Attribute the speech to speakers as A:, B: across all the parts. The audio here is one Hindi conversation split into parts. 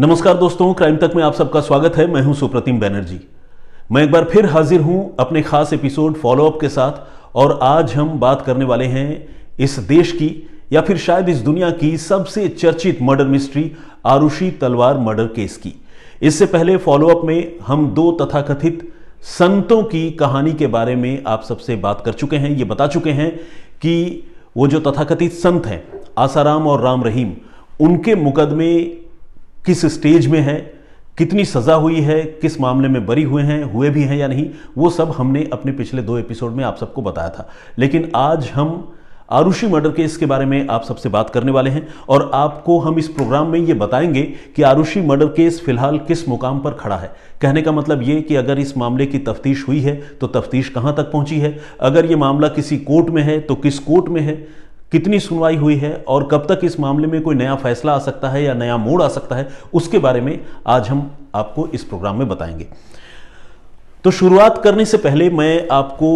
A: नमस्कार दोस्तों, क्राइम तक में आप सबका स्वागत है। मैं हूं सुप्रतिम बैनर्जी। मैं एक बार फिर हाजिर हूं अपने खास एपिसोड फॉलोअप के साथ, और आज हम बात करने वाले हैं इस देश की या फिर शायद इस दुनिया की सबसे चर्चित मर्डर मिस्ट्री आरुषि तलवार मर्डर केस की। इससे पहले फॉलोअप में हम दो तथाकथित संतों की कहानी के बारे में आप सबसे बात कर चुके हैं। ये बता चुके हैं कि वो जो तथाकथित संत हैं आसाराम और राम रहीम, उनके मुकदमे किस स्टेज में है, कितनी सजा हुई है, किस मामले में बरी हुए भी हैं या नहीं, वो सब हमने अपने पिछले दो एपिसोड में आप सबको बताया था। लेकिन आज हम आरुषि मर्डर केस के बारे में आप सबसे बात करने वाले हैं, और आपको हम इस प्रोग्राम में ये बताएंगे कि आरुषि मर्डर केस फिलहाल किस मुकाम पर खड़ा है। कहने का मतलब ये कि अगर इस मामले की तफ्तीश हुई है तो तफ्तीश कहां तक पहुंची है, अगर ये मामला किसी कोर्ट में है तो किस कोर्ट में है, कितनी सुनवाई हुई है, और कब तक इस मामले में कोई नया फैसला आ सकता है या नया मोड़ आ सकता है, उसके बारे में आज हम आपको इस प्रोग्राम में बताएंगे। तो शुरुआत करने से पहले मैं आपको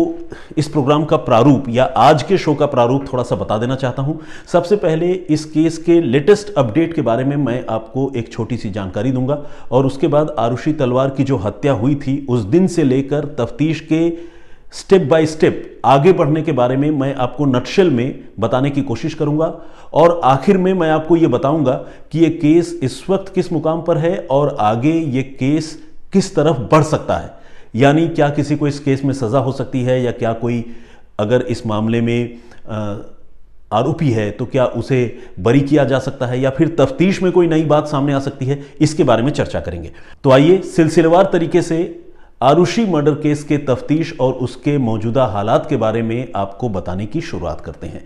A: इस प्रोग्राम का प्रारूप या आज के शो का प्रारूप थोड़ा सा बता देना चाहता हूं। सबसे पहले इस केस के लेटेस्ट अपडेट के बारे में मैं आपको एक छोटी सी जानकारी दूंगा, और उसके बाद आरुषि तलवार की जो हत्या हुई थी उस दिन से लेकर तफ्तीश के स्टेप बाय स्टेप आगे बढ़ने के बारे में मैं आपको नटशेल में बताने की कोशिश करूंगा, और आखिर में मैं आपको यह बताऊंगा कि यह केस इस वक्त किस मुकाम पर है और आगे यह केस किस तरफ बढ़ सकता है। यानी क्या किसी को इस केस में सजा हो सकती है, या क्या कोई अगर इस मामले में आरोपी है तो क्या उसे बरी किया जा सकता है, या फिर तफ्तीश में कोई नई बात सामने आ सकती है, इसके बारे में चर्चा करेंगे। तो आइए सिलसिलेवार तरीके से आरुषि मर्डर केस के तफ्तीश और उसके मौजूदा हालात के बारे में आपको बताने की शुरुआत करते हैं।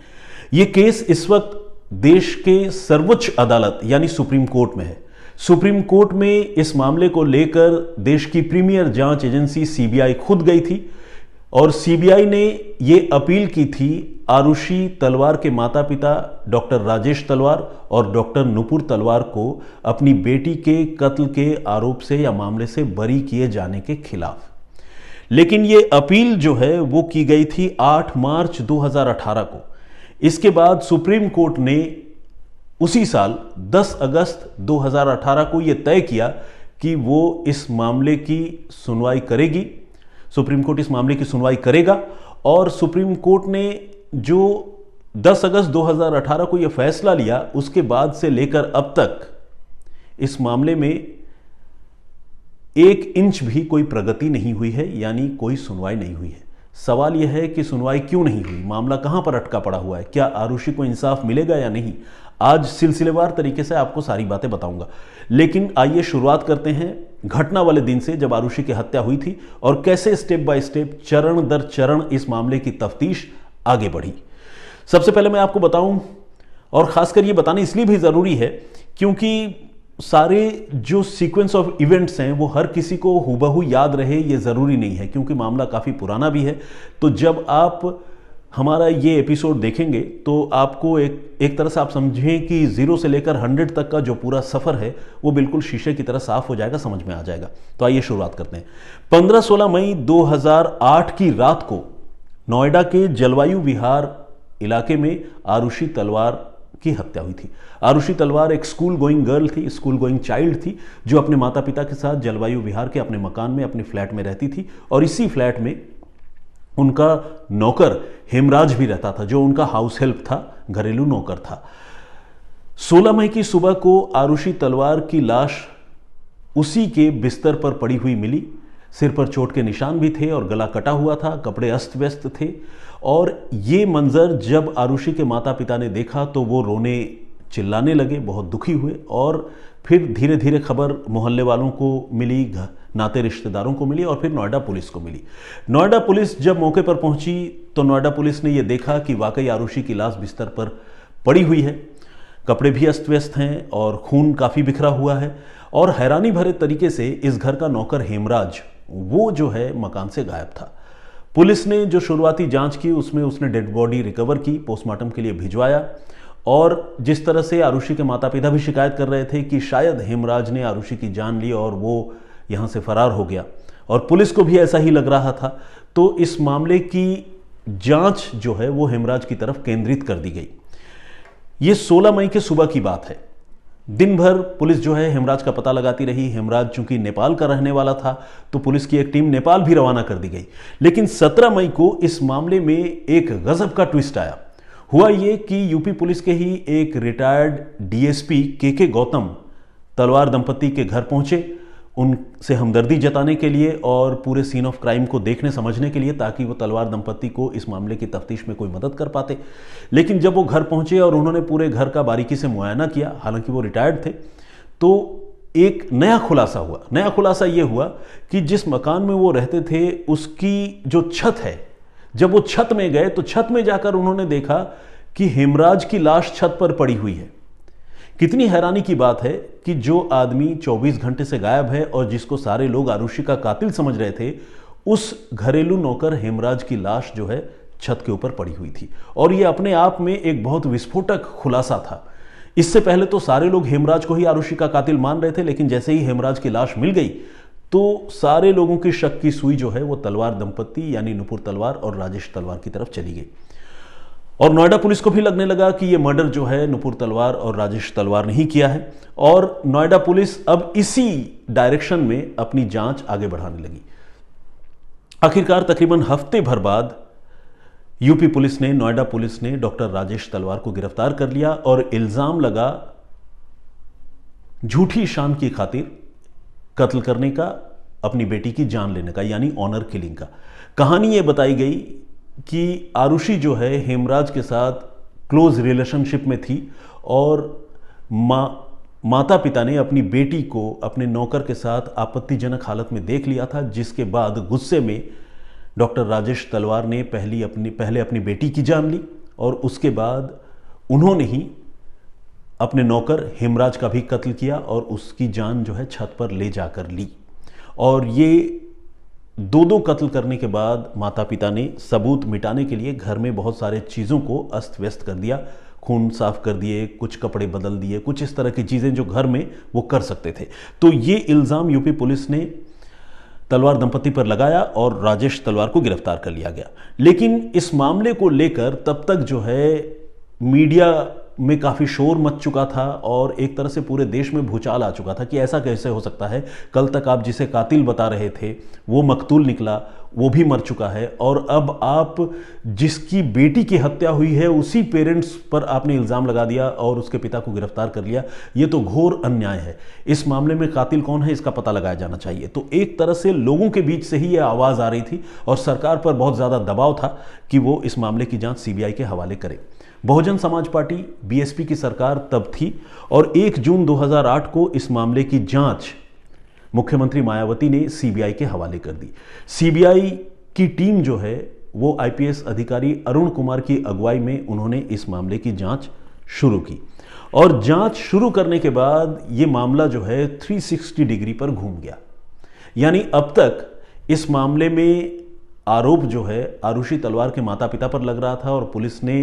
A: यह केस इस वक्त देश के सर्वोच्च अदालत यानी सुप्रीम कोर्ट में है। सुप्रीम कोर्ट में इस मामले को लेकर देश की प्रीमियर जांच एजेंसी सीबीआई खुद गई थी, और सीबीआई ने यह अपील की थी आरुषि तलवार के माता पिता डॉक्टर राजेश तलवार और डॉक्टर नुपुर तलवार को अपनी बेटी के कत्ल के आरोप से या मामले से बरी किए जाने के खिलाफ। लेकिन यह अपील जो है वो की गई थी 8 मार्च 2018 को। इसके बाद सुप्रीम कोर्ट ने उसी साल 10 अगस्त 2018 को यह तय किया कि वो इस मामले की सुनवाई करेगी। सुप्रीम कोर्ट इस मामले की सुनवाई करेगा, और सुप्रीम कोर्ट ने जो 10 अगस्त 2018 को यह फैसला लिया, उसके बाद से लेकर अब तक इस मामले में 1 इंच भी कोई प्रगति नहीं हुई है, यानी कोई सुनवाई नहीं हुई है। सवाल यह है कि सुनवाई क्यों नहीं हुई, मामला कहां पर अटका पड़ा हुआ है, क्या आरुषि को इंसाफ मिलेगा या नहीं। आज सिलसिलेवार तरीके से आपको सारी बातें बताऊंगा, लेकिन आइए शुरुआत करते हैं घटना वाले दिन से जब आरुषि की हत्या हुई थी, और कैसे स्टेप बाय स्टेप चरण दर चरण इस मामले की तफ्तीश आगे बढ़ी। सबसे पहले मैं आपको बताऊं, और खासकर ये बताना इसलिए भी जरूरी है क्योंकि सारे जो सीक्वेंस ऑफ इवेंट्स हैं वो हर किसी को हूबहू याद रहे ये जरूरी नहीं है, क्योंकि मामला काफी पुराना भी है। तो जब आप हमारा ये एपिसोड देखेंगे तो आपको एक तरह से आप समझें कि 0 से लेकर 100 तक का जो पूरा सफर है वो बिल्कुल शीशे की तरह साफ हो जाएगा, समझ में आ जाएगा। तो आइए शुरुआत करते हैं। 15-16 मई 2008 की रात को नोएडा के जलवायु विहार इलाके में आरुषि तलवार की हत्या हुई थी। आरुषि तलवार एक स्कूल गोइंग गर्ल थी, स्कूल गोइंग चाइल्ड थी, जो अपने माता पिता के साथ जलवायु विहार के अपने मकान में, अपने फ्लैट में रहती थी, और इसी फ्लैट में उनका नौकर हेमराज भी रहता था, जो उनका हाउस हेल्प था, घरेलू नौकर था। 16 मई की सुबह को आरुषि तलवार की लाश उसी के बिस्तर पर पड़ी हुई मिली। सिर पर चोट के निशान भी थे और गला कटा हुआ था, कपड़े अस्त व्यस्त थे। और ये मंजर जब आरुषि के माता पिता ने देखा तो वो रोने चिल्लाने लगे, बहुत दुखी हुए, और फिर धीरे धीरे खबर मोहल्ले वालों को मिली, नाते रिश्तेदारों को मिली, और फिर नोएडा पुलिस को मिली। नोएडा पुलिस जब मौके पर पहुंची तो नोएडा पुलिस ने यह देखा कि वाकई आरुषि की लाश बिस्तर पर पड़ी हुई है, कपड़े भी अस्त व्यस्त हैं और खून काफ़ी बिखरा हुआ है। और हैरानी भरे तरीके से इस घर का नौकर हेमराज, वो जो है मकान से गायब था। पुलिस ने जो शुरुआती जांच की उसमें उसने डेड बॉडी रिकवर की, पोस्टमार्टम के लिए भिजवाया, और जिस तरह से आरुषि के माता पिता भी शिकायत कर रहे थे कि शायद हेमराज ने आरुषि की जान ली और वो यहाँ से फरार हो गया, और पुलिस को भी ऐसा ही लग रहा था, तो इस मामले की जांच जो है वो हेमराज की तरफ केंद्रित कर दी गई। ये 16 मई के सुबह की बात है। दिन भर पुलिस जो है हेमराज का पता लगाती रही। हेमराज चूंकि नेपाल का रहने वाला था तो पुलिस की एक टीम नेपाल भी रवाना कर दी गई। लेकिन 17 मई को इस मामले में एक गजब का ट्विस्ट आया। हुआ ये कि यूपी पुलिस के ही एक रिटायर्ड डीएसपी के गौतम तलवार दंपति के घर पहुंचे, उनसे हमदर्दी जताने के लिए और पूरे सीन ऑफ क्राइम को देखने समझने के लिए, ताकि वो तलवार दंपति को इस मामले की तफ्तीश में कोई मदद कर पाते। लेकिन जब वो घर पहुंचे और उन्होंने पूरे घर का बारीकी से मुआयना किया, हालांकि वो रिटायर्ड थे, तो एक नया खुलासा हुआ। नया खुलासा ये हुआ कि जिस मकान में वो रहते थे उसकी जो छत है, जब वो छत में गए तो छत में जाकर उन्होंने देखा कि हेमराज की लाश छत पर पड़ी हुई है। कितनी हैरानी की बात है कि जो आदमी 24 घंटे से गायब है और जिसको सारे लोग आरुषि का कातिल समझ रहे थे, उस घरेलू नौकर हेमराज की लाश जो है छत के ऊपर पड़ी हुई थी। और यह अपने आप में एक बहुत विस्फोटक खुलासा था। इससे पहले तो सारे लोग हेमराज को ही आरुषि का कातिल मान रहे थे, लेकिन जैसे ही हेमराज की लाश मिल गई तो सारे लोगों की शक की सुई जो है वो तलवार दंपति यानी नुपुर तलवार और राजेश तलवार की तरफ चली गई। और नोएडा पुलिस को भी लगने लगा कि ये मर्डर जो है नुपुर तलवार और राजेश तलवार ने ही किया है। और नोएडा पुलिस अब इसी डायरेक्शन में अपनी जांच आगे बढ़ाने लगी। आखिरकार तकरीबन हफ्ते भर बाद यूपी पुलिस ने, नोएडा पुलिस ने डॉक्टर राजेश तलवार को गिरफ्तार कर लिया और इल्जाम लगा झूठी शान की खातिर कत्ल करने का, अपनी बेटी की जान लेने का, यानी ऑनर किलिंग का। कहानी यह बताई गई कि आरुषि जो है हेमराज के साथ क्लोज रिलेशनशिप में थी और माता पिता ने अपनी बेटी को अपने नौकर के साथ आपत्तिजनक हालत में देख लिया था, जिसके बाद गुस्से में डॉक्टर राजेश तलवार ने पहले अपनी बेटी की जान ली और उसके बाद उन्होंने ही अपने नौकर हेमराज का भी कत्ल किया और उसकी जान जो है छत पर ले जाकर ली। और ये दो कत्ल करने के बाद माता पिता ने सबूत मिटाने के लिए घर में बहुत सारे चीज़ों को अस्त व्यस्त कर दिया, खून साफ कर दिए, कुछ कपड़े बदल दिए, कुछ इस तरह की चीज़ें जो घर में वो कर सकते थे। तो ये इल्ज़ाम यूपी पुलिस ने तलवार दंपति पर लगाया और राजेश तलवार को गिरफ्तार कर लिया गया। लेकिन इस मामले को लेकर तब तक जो है मीडिया में काफ़ी शोर मच चुका था और एक तरह से पूरे देश में भूचाल आ चुका था कि ऐसा कैसे हो सकता है, कल तक आप जिसे कातिल बता रहे थे वो मकतूल निकला, वो भी मर चुका है, और अब आप जिसकी बेटी की हत्या हुई है उसी पेरेंट्स पर आपने इल्ज़ाम लगा दिया और उसके पिता को गिरफ्तार कर लिया। ये तो घोर अन्याय है। इस मामले में कातिल कौन है इसका पता लगाया जाना चाहिए। तो एक तरह से लोगों के बीच से ही ये आवाज़ आ रही थी और सरकार पर बहुत ज़्यादा दबाव था कि वो इस मामले की जाँच सीबीआई के हवाले करे। बहुजन समाज पार्टी बीएसपी की सरकार तब थी और 1 जून 2008 को इस मामले की जांच मुख्यमंत्री मायावती ने सीबीआई के हवाले कर दी। सीबीआई की टीम जो है वो आईपीएस अधिकारी अरुण कुमार की अगुवाई में उन्होंने इस मामले की जांच शुरू की और जांच शुरू करने के बाद ये मामला जो है 360 डिग्री पर घूम गया। यानी अब तक इस मामले में आरोप जो है आरुषि तलवार के माता पिता पर लग रहा था और पुलिस ने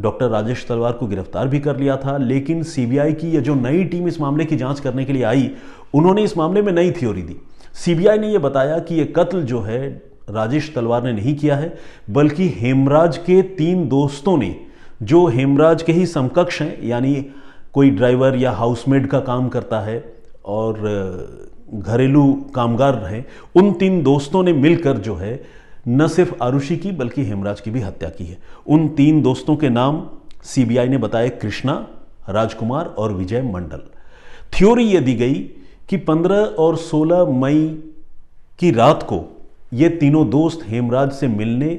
A: डॉक्टर राजेश तलवार को गिरफ्तार भी कर लिया था। लेकिन सीबीआई की ये जो नई टीम इस मामले की जांच करने के लिए आई, उन्होंने इस मामले में नई थ्योरी दी। सीबीआई ने यह बताया कि यह कत्ल जो है राजेश तलवार ने नहीं किया है, बल्कि हेमराज के 3 दोस्तों ने, जो हेमराज के ही समकक्ष हैं, यानी कोई ड्राइवर या हाउसमेड का काम करता है और घरेलू कामगार हैं, उन 3 दोस्तों ने मिलकर जो है न सिर्फ आरुषि की बल्कि हेमराज की भी हत्या की है। उन 3 दोस्तों के नाम सीबीआई ने बताए कृष्णा, राजकुमार और विजय मंडल। थ्योरी यह दी गई कि 15 और 16 मई की रात को ये तीनों दोस्त हेमराज से मिलने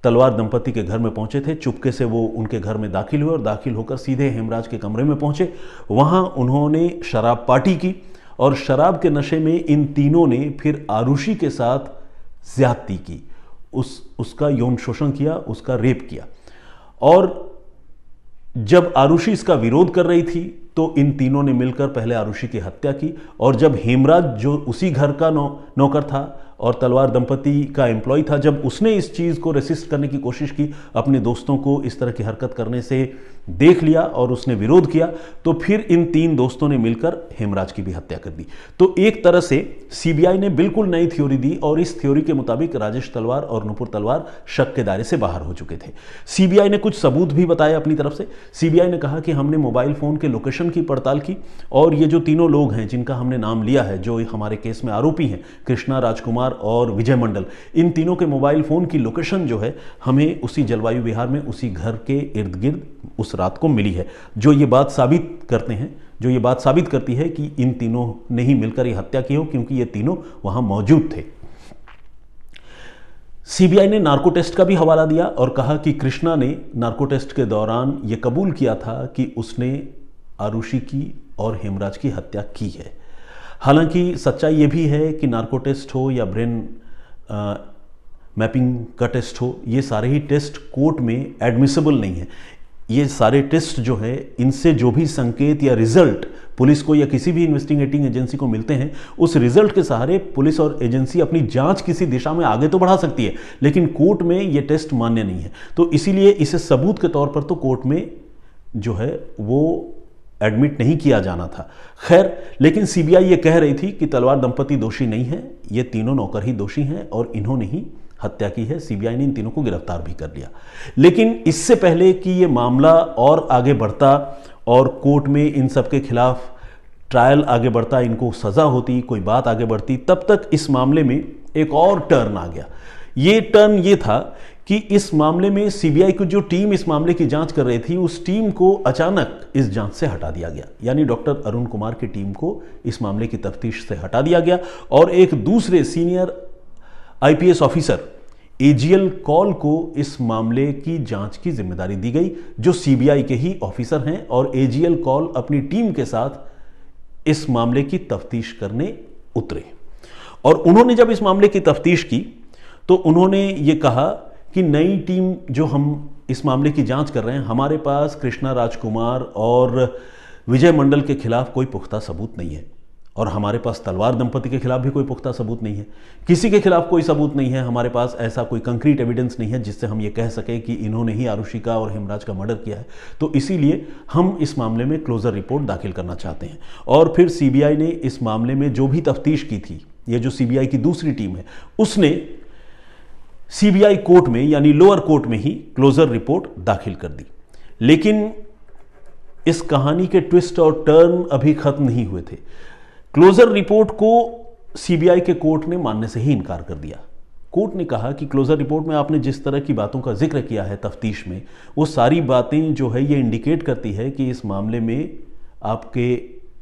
A: तलवार दंपति के घर में पहुंचे थे। चुपके से वो उनके घर में दाखिल हुए और दाखिल होकर सीधे हेमराज के कमरे में पहुंचे। वहां उन्होंने शराब पार्टी की और शराब के नशे में इन तीनों ने फिर आरुषि के साथ ज्यादती की, उसका यौन शोषण किया, उसका रेप किया। और जब आरुषि इसका विरोध कर रही थी तो इन तीनों ने मिलकर पहले आरुषि की हत्या की और जब हेमराज जो उसी घर का नौकर था और तलवार दंपति का एम्प्लॉय था, जब उसने इस चीज़ को रेसिस्ट करने की कोशिश की, अपने दोस्तों को इस तरह की हरकत करने से देख लिया और उसने विरोध किया, तो फिर इन 3 दोस्तों ने मिलकर हेमराज की भी हत्या कर दी। तो एक तरह से सीबीआई ने बिल्कुल नई थ्योरी दी और इस थ्योरी के मुताबिक राजेश तलवार और नुपुर तलवार शक के दायरे से बाहर हो चुके थे। सीबीआई ने कुछ सबूत भी बताए अपनी तरफ से। सीबीआई ने कहा कि हमने मोबाइल फोन के लोकेशन की पड़ताल की और ये जो तीनों लोग हैं जिनका हमने नाम लिया है, जो हमारे केस में आरोपी हैं, कृष्णा, राजकुमार और विजय मंडल, इन तीनों के मोबाइल फोन की लोकेशन जो है हमें उसी जलवायु विहार में उसी घर के इर्द गिर्द उस रात को मिली है, जो ये बात साबित करती है कि इन तीनों ने ही मिलकर ये हत्या की हो, क्योंकि ये तीनों वहां मौजूद थे। सीबीआई ने नार्को टेस्ट का भी हवाला दिया और कहा कि कृष्णा ने नार्को टेस्ट के दौरान यह कबूल किया था कि उसने आरुषि की और हेमराज की हत्या की है। हालांकि सच्चाई यह भी है कि नार्को टेस्ट हो या ब्रेन मैपिंग का टेस्ट हो, ये सारे ही टेस्ट कोर्ट में एडमिसिबल नहीं है। ये सारे टेस्ट जो है, इनसे जो भी संकेत या रिजल्ट पुलिस को या किसी भी इन्वेस्टिगेटिंग एजेंसी को मिलते हैं, उस रिजल्ट के सहारे पुलिस और एजेंसी अपनी जांच किसी दिशा में आगे तो बढ़ा सकती है, लेकिन कोर्ट में ये टेस्ट मान्य नहीं है। तो इसीलिए इसे सबूत के तौर पर तो कोर्ट में जो है वो एडमिट नहीं किया जाना था। खैर, लेकिन सीबीआई ये कह रही थी कि तलवार दंपति दोषी नहीं है, ये तीनों नौकर ही दोषी हैं और इन्होंने ही हत्या की है। सीबीआई ने इन तीनों को गिरफ्तार भी कर लिया। लेकिन इससे पहले कि ये मामला और आगे बढ़ता और कोर्ट में इन सब के खिलाफ ट्रायल आगे बढ़ता, इनको सजा होती, कोई बात आगे बढ़ती, तब तक इस मामले में एक और टर्न आ गया। ये टर्न ये था कि इस मामले में सीबीआई की जो टीम इस मामले की जांच कर रही थी, उस टीम को अचानक इस जांच से हटा दिया गया। यानी डॉक्टर अरुण कुमार की टीम को इस मामले की तफ्तीश से हटा दिया गया और एक दूसरे senior IPS officer AGL call को इस मामले की जांच की जिम्मेदारी दी गई, जो सीबीआई के ही ऑफिसर हैं। और एजीएल कॉल अपनी टीम के साथ इस मामले की तफ्तीश करने उतरे और उन्होंने जब इस मामले की तफ्तीश की तो उन्होंने ये कहा कि नई टीम जो हम इस मामले की जांच कर रहे हैं, हमारे पास कृष्णा, राजकुमार और विजय मंडल के खिलाफ कोई पुख्ता सबूत नहीं है और हमारे पास तलवार दंपति के खिलाफ भी कोई पुख्ता सबूत नहीं है। किसी के खिलाफ कोई सबूत नहीं है। हमारे पास ऐसा कोई कंक्रीट एविडेंस नहीं है जिससे हम ये कह सकें कि इन्होंने ही आरुषि का और हेमराज का मर्डर किया है। तो इसीलिए हम इस मामले में क्लोजर रिपोर्ट दाखिल करना चाहते हैं। और फिर सीबीआई ने इस मामले में जो भी तफ्तीश की थी, ये जो सीबीआई की दूसरी टीम है, उसने सीबीआई कोर्ट में यानी लोअर कोर्ट में ही क्लोजर रिपोर्ट दाखिल कर दी। लेकिन इस कहानी के ट्विस्ट और टर्न अभी खत्म नहीं हुए थे। क्लोजर रिपोर्ट को सीबीआई के कोर्ट ने मानने से ही इनकार कर दिया। कोर्ट ने कहा कि क्लोजर रिपोर्ट में आपने जिस तरह की बातों का जिक्र किया है तफ्तीश में, वो सारी बातें जो है ये इंडिकेट करती है कि इस मामले में आपके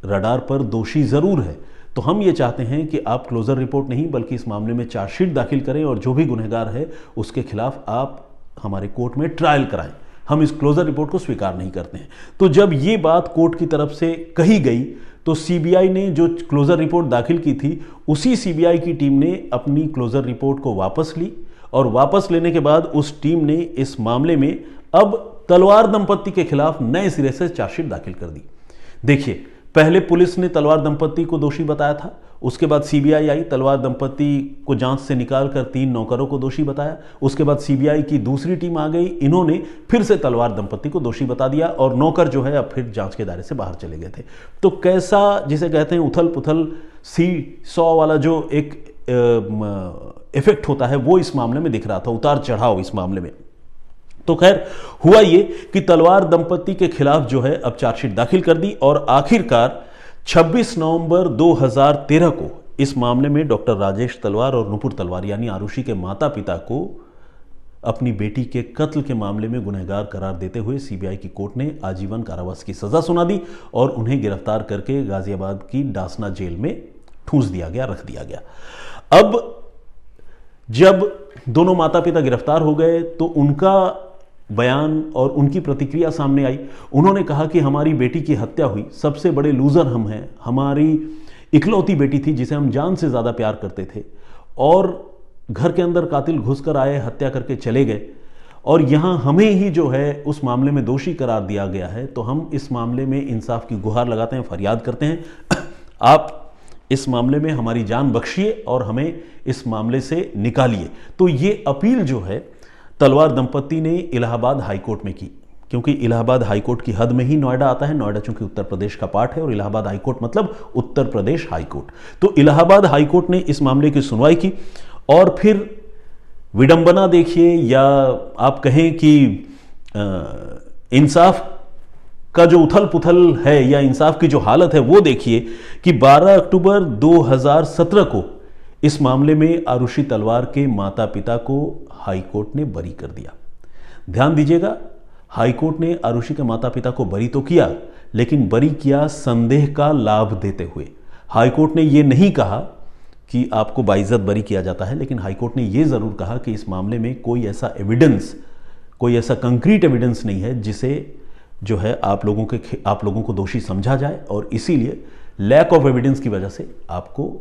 A: रडार पर दोषी जरूर है। तो हम ये चाहते हैं कि आप क्लोजर रिपोर्ट नहीं बल्कि इस मामले में चार्जशीट दाखिल करें और जो भी गुनहगार है उसके खिलाफ आप हमारे कोर्ट में ट्रायल कराएं। हम इस क्लोजर रिपोर्ट को स्वीकार नहीं करते हैं। तो जब ये बात कोर्ट की तरफ से कही गई तो सीबीआई ने जो क्लोजर रिपोर्ट दाखिल की थी, उसी सीबीआई की टीम ने अपनी क्लोजर रिपोर्ट को वापस ली और वापस लेने के बाद उस टीम ने इस मामले में अब तलवार दंपति के खिलाफ नए सिरे से चार्जशीट दाखिल कर दी। देखिए, पहले पुलिस ने तलवार दंपति को दोषी बताया था, उसके बाद सीबीआई आई, तलवार दंपति को जांच से निकालकर 3 नौकरों को दोषी बताया। उसके बाद सीबीआई की दूसरी टीम आ गई, इन्होंने फिर से तलवार दंपति को दोषी बता दिया और नौकर जो है अब फिर जांच के दायरे से बाहर चले गए थे। तो कैसा, जिसे कहते हैं उथल पुथल सी सौ वाला जो एक इफेक्ट होता है, वो इस मामले में दिख रहा था, उतार चढ़ाव इस मामले में। तो खैर हुआ ये कि तलवार दंपति के खिलाफ जो है अब चार्जशीट दाखिल कर दी और आखिरकार 26 नवंबर 2013 को इस मामले में डॉक्टर राजेश तलवार और नुपुर तलवार यानी आरुषि के माता पिता को अपनी बेटी के कत्ल के मामले में गुनहगार करार देते हुए सीबीआई की कोर्ट ने आजीवन कारावास की सजा सुना दी और उन्हें गिरफ्तार करके गाजियाबाद की डासना जेल में ठूंस दिया गया, रख दिया गया। अब जब दोनों माता पिता गिरफ्तार हो गए तो उनका बयान और उनकी प्रतिक्रिया सामने आई। उन्होंने कहा कि हमारी बेटी की हत्या हुई, सबसे बड़े लूजर हम हैं, हमारी इकलौती बेटी थी जिसे हम जान से ज़्यादा प्यार करते थे और घर के अंदर कातिल घुसकर आए, हत्या करके चले गए और यहाँ हमें ही जो है उस मामले में दोषी करार दिया गया है। तो हम इस मामले में इंसाफ की गुहार लगाते हैं, फरियाद करते हैं, आप इस मामले में हमारी जान बख्शिए और हमें इस मामले से निकालिए। तो ये अपील जो है तलवार दंपति ने इलाहाबाद हाई कोर्ट में की। क्योंकि इलाहाबाद हाईकोर्ट की हद में ही नोएडा आता है। नोएडा चूंकि उत्तर प्रदेश का पार्ट है और इलाहाबाद हाईकोर्ट मतलब उत्तर प्रदेश हाईकोर्ट। तो इलाहाबाद हाईकोर्ट ने इस मामले की सुनवाई की और फिर विडंबना देखिए, या आप कहें कि इंसाफ का जो उथल पुथल है या इंसाफ की जो हालत है वो देखिए कि 12 अक्टूबर 2017 को इस मामले में आरुषि तलवार के माता पिता को हाईकोर्ट ने बरी कर दिया। ध्यान दीजिएगा, हाईकोर्ट ने आरुषि के माता पिता को बरी तो किया, लेकिन बरी किया संदेह का लाभ देते हुए। हाईकोर्ट ने यह नहीं कहा कि आपको बाइज्जत बरी किया जाता है, लेकिन हाईकोर्ट ने यह जरूर कहा कि इस मामले में कोई ऐसा एविडेंस, कोई ऐसा कंक्रीट एविडेंस नहीं है जिसे जो है आप लोगों को दोषी समझा जाए, और इसीलिए लैक ऑफ एविडेंस की वजह से आपको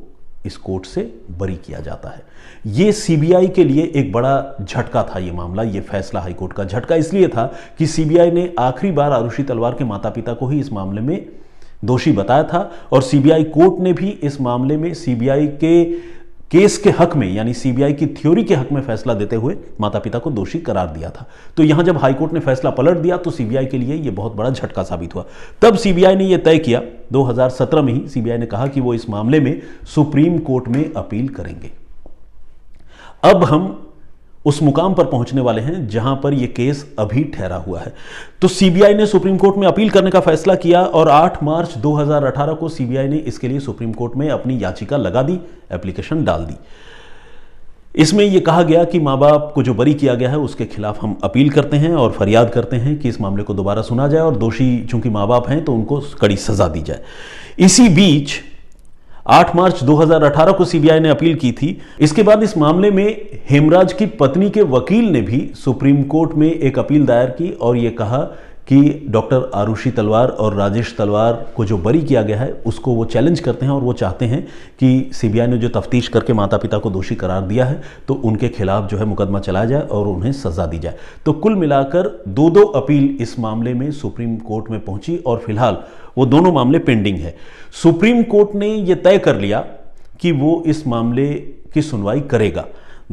A: इस कोर्ट से बरी किया जाता है। यह सीबीआई के लिए एक बड़ा झटका था। यह मामला, यह फैसला हाईकोर्ट का झटका इसलिए था कि सीबीआई ने आखिरी बार आरुषि तलवार के माता पिता को ही इस मामले में दोषी बताया था, और सीबीआई कोर्ट ने भी इस मामले में सीबीआई के केस के हक में, यानी सीबीआई की थ्योरी के हक में फैसला देते हुए माता पिता को दोषी करार दिया था। तो यहां जब हाईकोर्ट ने फैसला पलट दिया तो सीबीआई के लिए यह बहुत बड़ा झटका साबित हुआ। तब सीबीआई ने यह तय किया, 2017 में ही सीबीआई ने कहा कि वो इस मामले में सुप्रीम कोर्ट में अपील करेंगे। अब हम उस मुकाम पर पहुंचने वाले हैं जहां पर यह केस अभी ठहरा हुआ है। तो सीबीआई ने सुप्रीम कोर्ट में अपील करने का फैसला किया और 8 मार्च 2018 को सीबीआई ने इसके लिए सुप्रीम कोर्ट में अपनी याचिका लगा दी, एप्लीकेशन डाल दी। इसमें यह कहा गया कि मां बाप को जो बरी किया गया है उसके खिलाफ हम अपील करते हैं और फरियाद करते हैं कि इस मामले को दोबारा सुना जाए और दोषी चूंकि मां बाप हैं तो उनको कड़ी सजा दी जाए। इसी बीच 8 मार्च 2018 को सीबीआई ने अपील की थी। इसके बाद इस मामले में हेमराज की पत्नी के वकील ने भी सुप्रीम कोर्ट में एक अपील दायर की और यह कहा कि डॉक्टर आरुषि तलवार और राजेश तलवार को जो बरी किया गया है उसको वो चैलेंज करते हैं और वो चाहते हैं कि सीबीआई ने जो तफ्तीश करके माता पिता को दोषी करार दिया है तो उनके खिलाफ जो है मुकदमा चलाया जाए और उन्हें सजा दी जाए। तो कुल मिलाकर 2 अपील इस मामले में सुप्रीम कोर्ट में पहुंची और फिलहाल वो दोनों मामले पेंडिंग है। सुप्रीम कोर्ट ने यह तय कर लिया कि वो इस मामले की सुनवाई करेगा।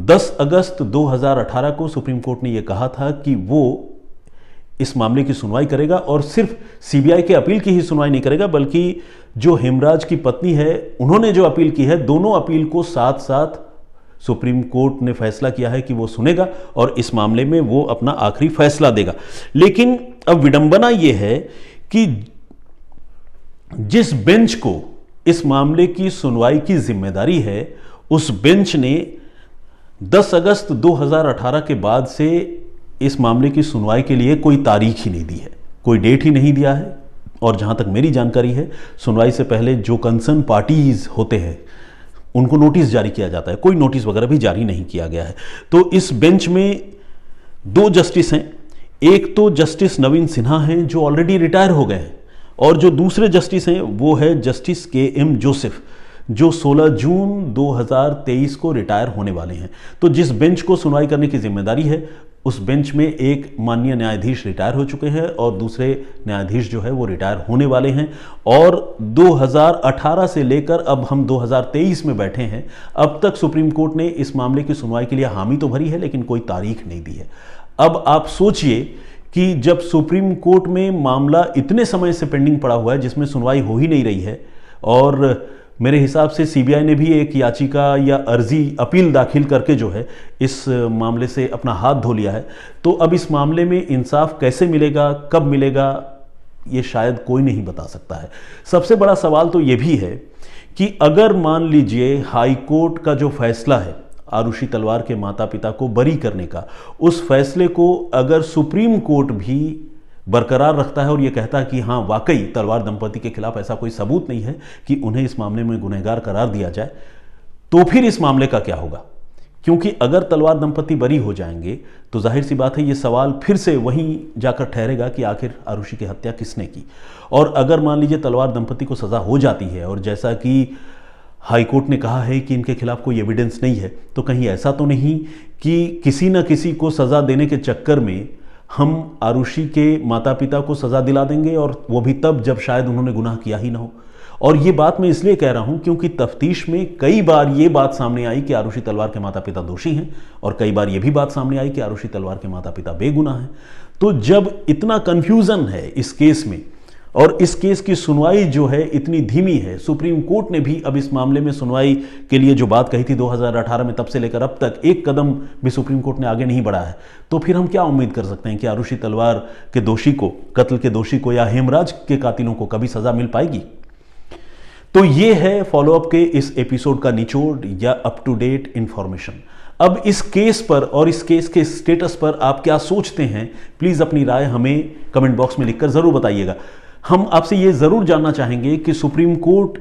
A: 10 अगस्त 2018 को सुप्रीम कोर्ट ने यह कहा था कि वो इस मामले की सुनवाई करेगा और सिर्फ सीबीआई के अपील की ही सुनवाई नहीं करेगा, बल्कि जो हेमराज की पत्नी है उन्होंने जो अपील की है, दोनों अपील को साथ साथ सुप्रीम कोर्ट ने फैसला किया है कि वो सुनेगा और इस मामले में वो अपना आखिरी फैसला देगा। लेकिन अब विडंबना यह है कि जिस बेंच को इस मामले की सुनवाई की जिम्मेदारी है उस बेंच ने 10 अगस्त 2018 के बाद से इस मामले की सुनवाई के लिए कोई तारीख ही नहीं दी है, कोई डेट ही नहीं दिया है। और जहां तक मेरी जानकारी है सुनवाई से पहले जो कंसर्न पार्टीज होते हैं उनको नोटिस जारी किया जाता है, कोई नोटिस वगैरह भी जारी नहीं किया गया है। तो इस बेंच में 2 जस्टिस हैं, एक तो जस्टिस नवीन सिन्हा हैं जो ऑलरेडी रिटायर हो गए हैं और जो दूसरे जस्टिस हैं वो है जस्टिस KM जोसेफ जो 16 जून 2023 को रिटायर होने वाले हैं। तो जिस बेंच को सुनवाई करने की जिम्मेदारी है उस बेंच में एक माननीय न्यायाधीश रिटायर हो चुके हैं और दूसरे न्यायाधीश जो है वो रिटायर होने वाले हैं। और 2018 से लेकर अब हम 2023 में बैठे हैं, अब तक सुप्रीम कोर्ट ने इस मामले की सुनवाई के लिए हामी तो भरी है लेकिन कोई तारीख नहीं दी है। अब आप सोचिए कि जब सुप्रीम कोर्ट में मामला इतने समय से पेंडिंग पड़ा हुआ है जिसमें सुनवाई हो ही नहीं रही है और मेरे हिसाब से सीबीआई ने भी एक याचिका या अर्जी अपील दाखिल करके जो है इस मामले से अपना हाथ धो लिया है, तो अब इस मामले में इंसाफ कैसे मिलेगा, कब मिलेगा, ये शायद कोई नहीं बता सकता है। सबसे बड़ा सवाल तो ये भी है कि अगर मान लीजिए हाई कोर्ट का जो फैसला है आरुषि तलवार के माता पिता को बरी करने का, उस फैसले को अगर सुप्रीम कोर्ट भी बरकरार रखता है और यह कहता है कि हाँ वाकई तलवार दंपति के खिलाफ ऐसा कोई सबूत नहीं है कि उन्हें इस मामले में गुनहगार करार दिया जाए, तो फिर इस मामले का क्या होगा? क्योंकि अगर तलवार दंपति बरी हो जाएंगे तो जाहिर सी बात है ये सवाल फिर से वहीं जाकर ठहरेगा कि आखिर आरुषि की हत्या किसने की। और अगर मान लीजिए तलवार दंपति को सजा हो जाती है और जैसा कि हाईकोर्ट ने कहा है कि इनके खिलाफ कोई एविडेंस नहीं है, तो कहीं ऐसा तो नहीं कि किसी न किसी को सजा देने के चक्कर में हम आरुषि के माता पिता को सजा दिला देंगे और वो भी तब जब शायद उन्होंने गुनाह किया ही ना हो। और ये बात मैं इसलिए कह रहा हूं क्योंकि तफ्तीश में कई बार ये बात सामने आई कि आरुषि तलवार के माता पिता दोषी हैं और कई बार ये भी बात सामने आई कि आरुषि तलवार के माता पिता बेगुनाह हैं। तो जब इतना कंफ्यूजन है इस केस में और इस केस की सुनवाई जो है इतनी धीमी है, सुप्रीम कोर्ट ने भी अब इस मामले में सुनवाई के लिए जो बात कही थी 2018 में, तब से लेकर अब तक एक कदम भी सुप्रीम कोर्ट ने आगे नहीं बढ़ा है, तो फिर हम क्या उम्मीद कर सकते हैं कि आरुषि तलवार के दोषी को, कत्ल के दोषी को या हेमराज के कातिलों को कभी सजा मिल पाएगी? तो ये है फॉलोअप के इस एपिसोड का निचोड़ या अप टू डेट इंफॉर्मेशन। अब इस केस पर और इस केस के स्टेटस पर आप क्या सोचते हैं, प्लीज अपनी राय हमें कमेंट बॉक्स में लिखकर जरूर बताइएगा। हम आपसे ये जरूर जानना चाहेंगे कि सुप्रीम कोर्ट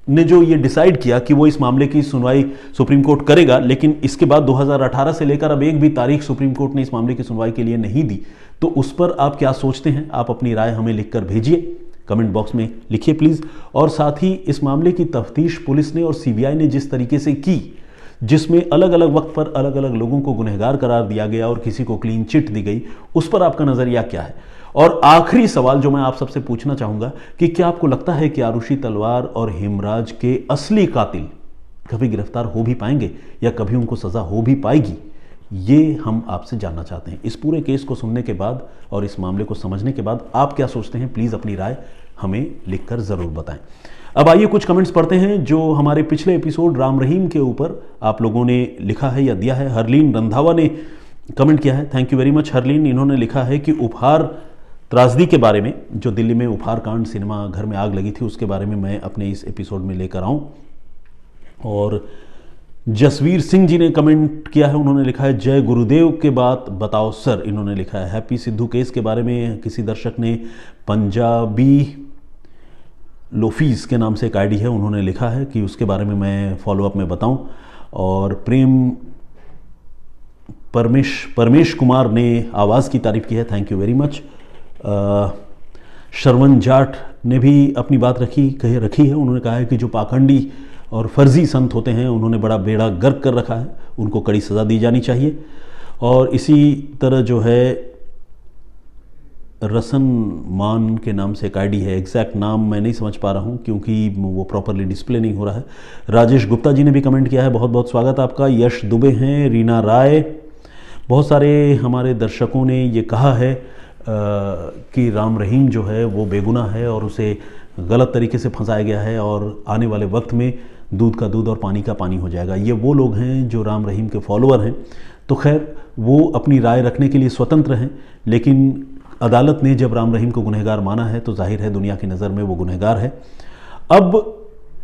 A: ने जो ये डिसाइड किया कि वो इस मामले की सुनवाई सुप्रीम कोर्ट करेगा, लेकिन इसके बाद 2018 से लेकर अब एक भी तारीख सुप्रीम कोर्ट ने इस मामले की सुनवाई के लिए नहीं दी, तो उस पर आप क्या सोचते हैं? आप अपनी राय हमें लिखकर भेजिए, कमेंट बॉक्स में लिखिए प्लीज। और साथ ही इस मामले की तफ्तीश पुलिस ने और सीबीआई ने जिस तरीके से की, जिसमें अलग अलग वक्त पर अलग अलग लोगों को गुनहगार करार दिया गया और किसी को क्लीन चिट दी गई, उस पर आपका नजरिया क्या है? और आखिरी सवाल जो मैं आप सबसे पूछना चाहूंगा कि क्या आपको लगता है कि आरुषि तलवार और हेमराज के असली कातिल कभी गिरफ्तार हो भी पाएंगे या कभी उनको सजा हो भी पाएगी? ये हम आपसे जानना चाहते हैं। इस पूरे केस को सुनने के बाद और इस मामले को समझने के बाद आप क्या सोचते हैं, प्लीज अपनी राय हमें लिखकर जरूर बताएं। अब आइए कुछ कमेंट्स पढ़ते हैं जो हमारे पिछले एपिसोड राम रहीम के ऊपर आप लोगों ने लिखा है या दिया है। हरलीन रंधावा ने कमेंट किया है, thank you very much Harleen. इन्होंने लिखा है कि उपहार त्रासदी के बारे में, जो दिल्ली में उपहार कांड सिनेमा घर में आग लगी थी, उसके बारे में मैं अपने इस एपिसोड में लेकर आऊं। और जसवीर सिंह जी ने कमेंट किया है, उन्होंने लिखा है जय गुरुदेव के बात बताओ सर। इन्होंने लिखा है हैप्पी सिद्धू केस के बारे में किसी दर्शक ने पंजाबी लोफीज के नाम से एक आईडी है, उन्होंने लिखा है कि उसके बारे में मैं फॉलोअप में बताऊं। और प्रेम परमेश कुमार ने आवाज़ की तारीफ की है, थैंक यू वेरी मच। श्रवण जाट ने भी अपनी बात रखी है, उन्होंने कहा है कि जो पाखंडी और फर्जी संत होते हैं उन्होंने बड़ा बेड़ा गर्क कर रखा है, उनको कड़ी सज़ा दी जानी चाहिए। और इसी तरह जो है रसन मान के नाम से एक आईडी है, एग्जैक्ट नाम मैं नहीं समझ पा रहा हूँ क्योंकि वो प्रॉपरली डिस्प्ले नहीं हो रहा है। राजेश गुप्ता जी ने भी कमेंट किया है, बहुत बहुत स्वागत आपका। यश दुबे हैं, रीना राय, बहुत सारे हमारे दर्शकों ने ये कहा है कि राम रहीम जो है वो बेगुनाह है और उसे गलत तरीके से फंसाया गया है और आने वाले वक्त में दूध का दूध और पानी का पानी हो जाएगा। ये वो लोग हैं जो राम रहीम के फॉलोअर हैं, तो खैर वो अपनी राय रखने के लिए स्वतंत्र हैं, लेकिन अदालत ने जब राम रहीम को गुनहगार माना है तो जाहिर है दुनिया की नज़र में वो गुनहगार है। अब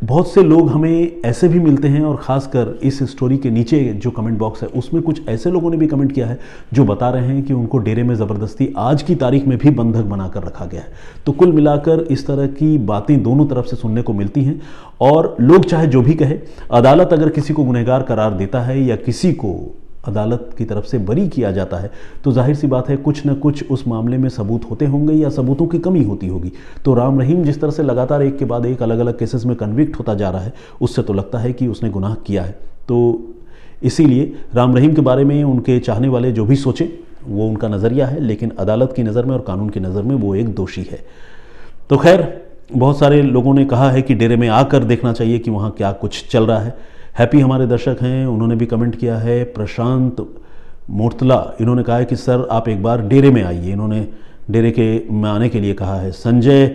A: बहुत से लोग हमें ऐसे भी मिलते हैं और ख़ासकर इस स्टोरी के नीचे जो कमेंट बॉक्स है उसमें कुछ ऐसे लोगों ने भी कमेंट किया है जो बता रहे हैं कि उनको डेरे में ज़बरदस्ती आज की तारीख में भी बंधक बनाकर रखा गया है। तो कुल मिलाकर इस तरह की बातें दोनों तरफ से सुनने को मिलती हैं और लोग चाहे जो भी कहे, अदालत अगर किसी को गुनहगार करार देता है या किसी को अदालत की तरफ से बरी किया जाता है तो जाहिर सी बात है कुछ न कुछ उस मामले में सबूत होते होंगे या सबूतों की कमी होती होगी। तो राम रहीम जिस तरह से लगातार एक के बाद एक अलग अलग केसेस में कन्विक्ट होता जा रहा है, उससे तो लगता है कि उसने गुनाह किया है। तो इसीलिए राम रहीम के बारे में उनके चाहने वाले जो भी सोचें वो उनका नज़रिया है, लेकिन अदालत की नज़र में और कानून की नज़र में वो एक दोषी है। तो खैर बहुत सारे लोगों ने कहा है कि डेरे में आकर देखना चाहिए कि वहाँ क्या कुछ चल रहा है। हैप्पी हमारे दर्शक हैं, उन्होंने भी कमेंट किया है। प्रशांत मोर्तला, इन्होंने कहा है कि सर आप एक बार डेरे में आइए, इन्होंने डेरे के में आने के लिए कहा है। संजय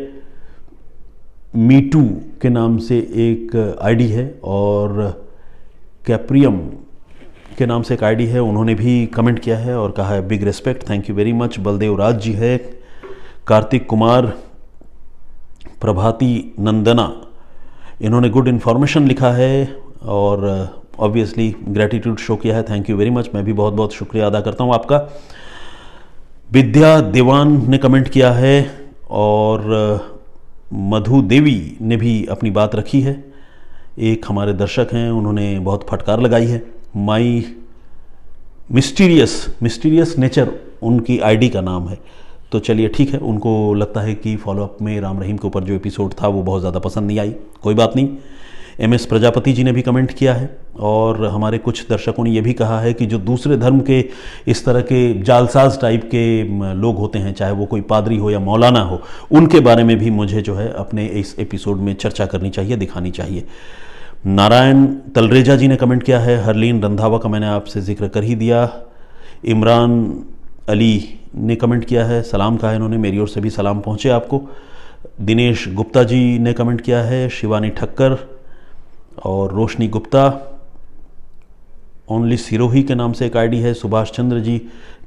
A: मीटू के नाम से एक आईडी है और कैप्रियम के नाम से एक आईडी है, उन्होंने भी कमेंट किया है और कहा है big respect, thank you very much. Baldev Raj ji है, कार्तिक कुमार, प्रभाती नंदना, इन्होंने गुड इन्फॉर्मेशन लिखा है और ऑब्वियसली ग्रेटिट्यूड शो किया है, थैंक यू वेरी मच। मैं भी बहुत बहुत शुक्रिया अदा करता हूँ आपका। विद्या देवान ने कमेंट किया है और मधु देवी ने भी अपनी बात रखी है। एक हमारे दर्शक हैं, उन्होंने बहुत फटकार लगाई है। माई मिस्टीरियस नेचर उनकी आईडी का नाम है। तो चलिए ठीक है, उनको लगता है कि फॉलोअप में राम रहीम के ऊपर जो एपिसोड था वो बहुत ज़्यादा पसंद नहीं आई, कोई बात नहीं। MS प्रजापति जी ने भी कमेंट किया है और हमारे कुछ दर्शकों ने यह भी कहा है कि जो दूसरे धर्म के इस तरह के जालसाज टाइप के लोग होते हैं, चाहे वो कोई पादरी हो या मौलाना हो, उनके बारे में भी मुझे जो है अपने इस एपिसोड में चर्चा करनी चाहिए, दिखानी चाहिए। नारायण तलरेजा जी ने कमेंट किया है। हरलीन रंधावा का मैंने आपसे जिक्र कर ही दिया। इमरान अली ने कमेंट किया है, सलाम कहा है इन्होंने, मेरी ओर से भी सलाम पहुँचे आपको। दिनेश गुप्ता जी ने कमेंट किया है, शिवानी ठक्कर और रोशनी गुप्ता, ओनली सिरोही के नाम से एक आईडी है, सुभाष चंद्र जी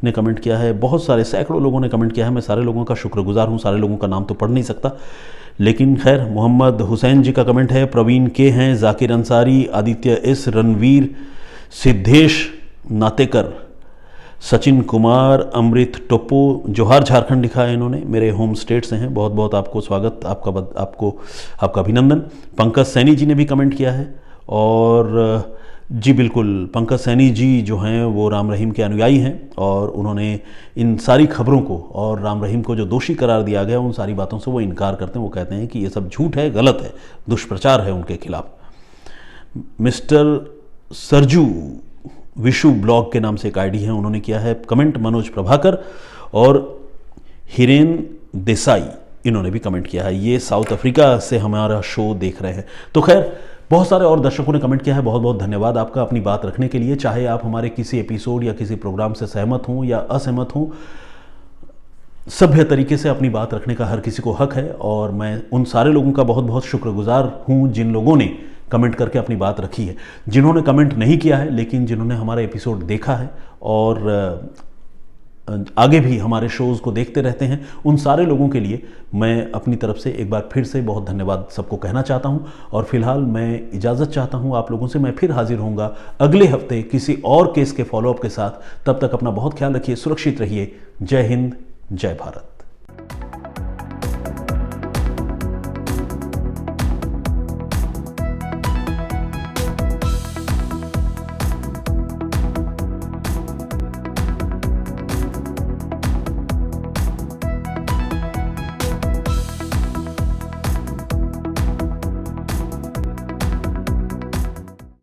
A: ने कमेंट किया है, बहुत सारे सैकड़ों लोगों ने कमेंट किया है। मैं सारे लोगों का शुक्रगुजार हूँ, सारे लोगों का नाम तो पढ़ नहीं सकता, लेकिन खैर मोहम्मद हुसैन जी का कमेंट है, प्रवीण के हैं, जाकिर अंसारी, आदित्य एस, रणवीर, सिद्धेश नातेकर, सचिन कुमार, अमृत टोप्पो, जोहार झारखंड लिखा है इन्होंने, मेरे होम स्टेट से हैं, बहुत बहुत आपको स्वागत, आपका अभिनंदन। पंकज सैनी जी ने भी कमेंट किया है, और जी बिल्कुल, पंकज सैनी जी जो हैं वो राम रहीम के अनुयायी हैं, और उन्होंने इन सारी खबरों को और राम रहीम को जो दोषी करार दिया गया उन सारी बातों से वो इनकार करते हैं। वो कहते हैं कि ये सब झूठ है, गलत है, दुष्प्रचार है उनके खिलाफ। मिस्टर सरजू विशु ब्लॉग के नाम से एक आईडी है, उन्होंने किया है कमेंट, मनोज प्रभाकर और हिरेन देसाई इन्होंने भी कमेंट किया है, ये साउथ अफ्रीका से हमारा शो देख रहे हैं। तो खैर बहुत सारे और दर्शकों ने कमेंट किया है, बहुत बहुत धन्यवाद आपका अपनी बात रखने के लिए। चाहे आप हमारे किसी एपिसोड या किसी प्रोग्राम से सहमत हों या असहमत हों, सभ्य तरीके से अपनी बात रखने का हर किसी को हक है, और मैं उन सारे लोगों का बहुत बहुत शुक्रगुजार हूं जिन लोगों ने कमेंट करके अपनी बात रखी है। जिन्होंने कमेंट नहीं किया है लेकिन जिन्होंने हमारा एपिसोड देखा है और आगे भी हमारे शोज़ को देखते रहते हैं, उन सारे लोगों के लिए मैं अपनी तरफ से एक बार फिर से बहुत धन्यवाद सबको कहना चाहता हूं। और फिलहाल मैं इजाज़त चाहता हूं आप लोगों से, मैं फिर हाजिर होऊंगा अगले हफ्ते किसी और केस के फॉलोअप के साथ। तब तक अपना बहुत ख्याल रखिए, सुरक्षित रहिए। जय हिंद, जय भारत।